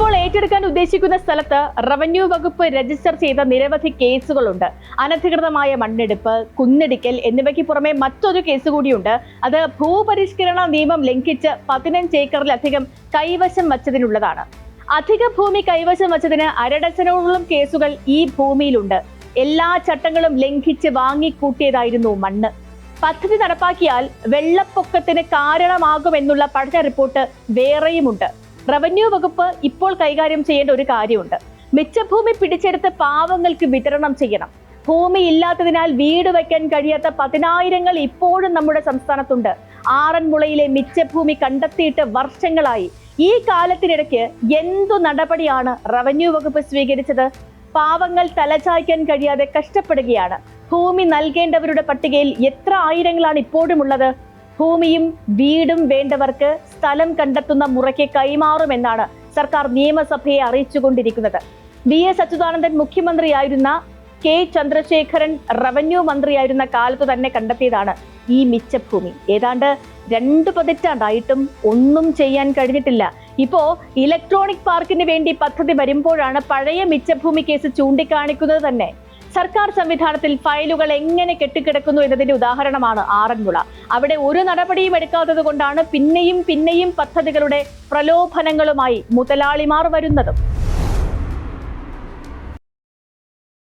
ഇപ്പോൾ ഏറ്റെടുക്കാൻ ഉദ്ദേശിക്കുന്ന സ്ഥലത്ത് റവന്യൂ വകുപ്പ് രജിസ്റ്റർ ചെയ്ത നിരവധി കേസുകളുണ്ട്. അനധികൃതമായ മണ്ണെടുപ്പ്, കുന്നിടിക്കൽ എന്നിവയ്ക്ക് പുറമെ മറ്റൊരു കേസ് കൂടിയുണ്ട്. അത് ഭൂപരിഷ്കരണ നിയമം ലംഘിച്ച് 15 ഏക്കറിലധികം കൈവശം വച്ചതിനുള്ളതാണ്. അധിക ഭൂമി കൈവശം വച്ചതിന് അരഡസനോളം കേസുകൾ ഈ ഭൂമിയിലുണ്ട്. എല്ലാ ചട്ടങ്ങളും ലംഘിച്ച് വാങ്ങിക്കൂട്ടിയതായിരുന്നു മണ്ണ്. പദ്ധതി നടപ്പാക്കിയാൽ വെള്ളപ്പൊക്കത്തിന് കാരണമാകുമെന്നുള്ള പഠന റിപ്പോർട്ട് വേറെയുമുണ്ട്. റവന്യൂ വകുപ്പ് ഇപ്പോൾ കൈകാര്യം ചെയ്യേണ്ട ഒരു കാര്യമുണ്ട്. മിച്ചഭൂമി പിടിച്ചെടുത്ത് പാവങ്ങൾക്ക് വിതരണം ചെയ്യണം. ഭൂമി ഇല്ലാത്തതിനാൽ വീട് വയ്ക്കാൻ കഴിയാത്ത 10,000 ഇപ്പോഴും നമ്മുടെ സംസ്ഥാനത്തുണ്ട്. ആറന്മുളയിലെ മിച്ചഭൂമി കണ്ടെത്തിയിട്ട് വർഷങ്ങളായി. ഈ കാലത്തിനിടയ്ക്ക് എന്തു നടപടിയാണ് റവന്യൂ വകുപ്പ് സ്വീകരിച്ചത്? പാവങ്ങൾ തലചായ്ക്കാൻ കഴിയാതെ കഷ്ടപ്പെടുകയാണ്. ഭൂമി നൽകേണ്ടവരുടെ പട്ടികയിൽ എത്ര ആയിരങ്ങളാണ് ഇപ്പോഴും ഉള്ളത്? ഭൂമിയും വീടും വേണ്ടവർക്ക് സ്ഥലം കണ്ടെത്തുന്ന മുറയ്ക്ക് കൈമാറുമെന്നാണ് സർക്കാർ നിയമസഭയെ അറിയിച്ചുകൊണ്ടിരിക്കുന്നത്. VS അച്യുതാനന്ദൻ മുഖ്യമന്ത്രിയായിരുന്ന K ചന്ദ്രശേഖരൻ റവന്യൂ മന്ത്രിയായിരുന്ന കാലത്ത് തന്നെ കണ്ടെത്തിയതാണ് ഈ മിച്ചഭൂമി. ഏതാണ്ട് 2 പതിറ്റാണ്ടായിട്ടും ഒന്നും ചെയ്യാൻ കഴിഞ്ഞിട്ടില്ല. ഇപ്പോ ഇലക്ട്രോണിക് പാർക്കിന് വേണ്ടി പദ്ധതി വരുമ്പോഴാണ് പഴയ മിച്ചഭൂമി കേസ് ചൂണ്ടിക്കാണിക്കുന്നത് തന്നെ. സർക്കാർ സംവിധാനത്തിൽ ഫയലുകൾ എങ്ങനെ കെട്ടിക്കിടക്കുന്നു എന്നതിന്റെ ഉദാഹരണമാണ് ആറന്മുള. അവിടെ ഒരു നടപടിയും എടുക്കാത്തത് കൊണ്ടാണ് പിന്നെയും പദ്ധതികളുടെ പ്രലോഭനങ്ങളുമായി മുതലാളിമാർ വരുന്നതും.